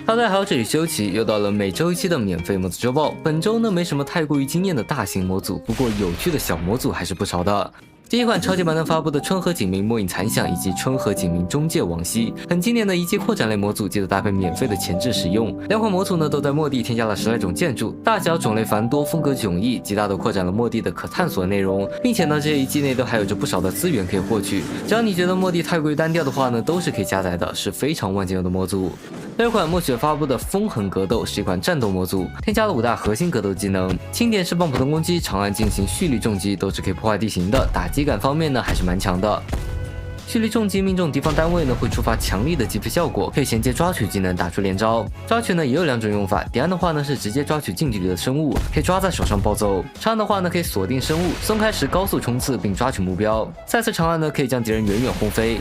好在还要这里休息，又到了每周一期的免费模组周报。本周呢没什么太过于惊艳的大型模组，不过有趣的小模组还是不少的。第一款超级版本发布的春和景明末影残响以及春和景明中介往昔，很经典的一季扩展类模组，记得搭配免费的前置使用。两款模组呢都在末地添加了10来种建筑，大小种类繁多，风格迥异，极大的扩展了末地的可探索内容，并且呢这一季内都还有着不少的资源可以获取。只要你觉得末地太过于单调的话呢，都是可以加载的，是非常万金油的模组。第二款墨雪发布的风痕格斗是一款战斗模组，添加了5大核心格斗技能，轻点释放普通攻击，长按进行蓄力重击，都是可以破坏地形的，打击感方面呢还是蛮强的。蓄力重击命中敌方单位呢，会触发强力的击飞效果，可以衔接抓取技能打出连招。抓取呢也有2种用法，点按的话呢是直接抓取近距离的生物，可以抓在手上暴走；长按的话呢可以锁定生物，松开时高速冲刺并抓取目标。再次长按呢可以将敌人远远轰飞。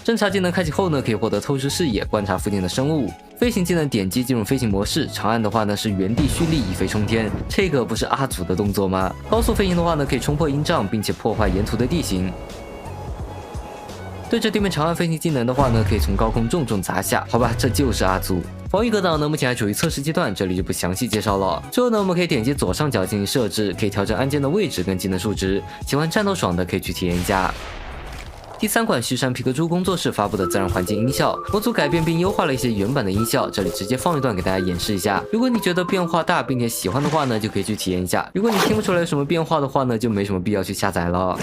侦察技能开启后呢，可以获得透视视野，观察附近的生物。飞行技能点击进入飞行模式，长按的话呢是原地蓄力一飞冲天，这个不是阿祖的动作吗？高速飞行的话呢，可以冲破营帐，并且破坏沿途的地形。对着地面长按飞行技能的话呢，可以从高空重重砸下。好吧，这就是阿祖。防御格挡呢，目前还处于测试阶段，这里就不详细介绍了。之后呢，我们可以点击左上角进行设置，可以调整按键的位置跟技能数值。喜欢战斗爽的可以去体验一下。第3款旭山皮克猪工作室发布的自然环境音效模组改变并优化了一些原版的音效，这里直接放一段给大家演示一下。如果你觉得变化大并且喜欢的话呢，就可以去体验一下。如果你听不出来有什么变化的话呢，就没什么必要去下载了。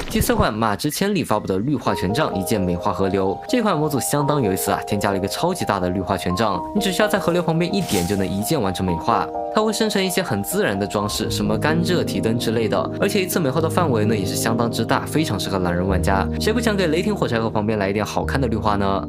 第4款马之千里发布的绿化权杖一键美化河流，这款模组相当有意思啊，添加了一个超级大的绿化权杖，你只需要在河流旁边一点就能一键完成美化。它会生成一些很自然的装饰，什么甘蔗、提灯之类的，而且一次美化的范围呢也是相当之大，非常适合懒人玩家。谁不想给雷霆火柴盒旁边来一点好看的绿化呢？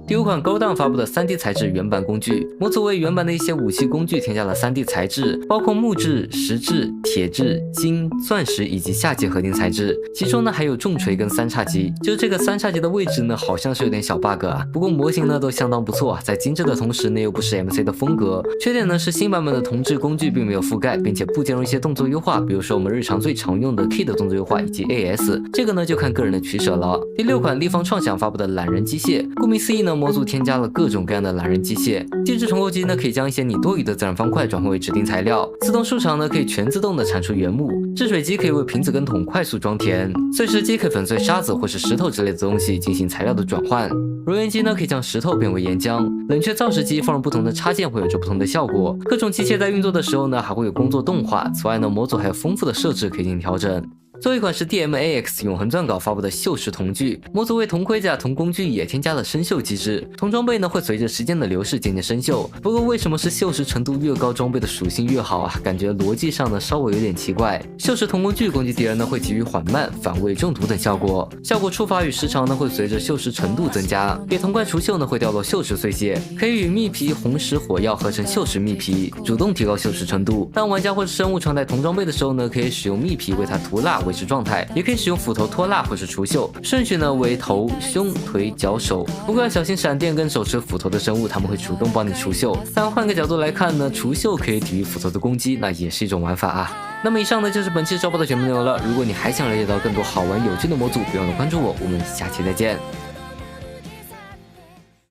第5款 Goldan 发布的 3D 材质原版工具模组为原版的一些武器工具添加了 3D 材质，包括木质、石质、铁质、金、钻石以及下界合金材质，其中呢还有重锤跟3叉戟。就是这个3叉戟的位置呢好像是有点小 bug 啊，不过模型呢都相当不错啊，在精致的同时呢又不是 MC 的风格。缺点呢是新版本的铜制工具并没有覆盖，并且不兼容一些动作优化，比如说我们日常最常用的 Key 的动作优化以及 AS， 这个呢就看个人的取舍了。第6款立方创想发布的懒人机械，顾名思义呢，模组添加了各种各样的懒人机械。机制重构机呢可以将一些你多余的自然方块转换为指定材料，自动树场呢可以全自动的产出原木，制水机可以为瓶子跟桶快速装填，碎石机可以粉碎沙子或是石头之类的东西进行材料的转换，熔岩机呢可以将石头变为岩浆，冷却造石机放入不同的插件会有着不同的效果，各种机械在运作的时候呢还会有工作动画。此外呢，模组还有丰富的设置可以进行调整。最后一款是 DMAX 永恒钻稿发布的锈蚀铜具模组，为铜盔甲、铜工具也添加了生锈机制，铜装备呢会随着时间的流逝渐渐生锈。不过为什么是锈蚀程度越高装备的属性越好啊？感觉逻辑上呢稍微有点奇怪。锈蚀铜工具攻击敌人呢会给予缓慢、反胃、中毒等效果，效果触发与时长呢会随着锈蚀程度增加。给铜块除锈呢会掉落锈蚀碎屑，可以与蜜皮、红石、火药合成锈蚀蜜皮，主动提高锈蚀程度。当玩家或是生物穿戴铜装备的时候呢，可以使用蜜皮为它涂蜡维持状态，也可以使用斧头拖蜡或是除锈，顺序呢为头、胸、腿、脚、手。不过要小心闪电跟手持斧头的生物，他们会主动帮你除锈。但换个角度来看呢，除锈可以抵御斧头的攻击，那也是一种玩法啊。那么以上呢就是本期周报的全部内容了。如果你还想了解到更多好玩有趣的模组，别忘了关注我，我们下期再见。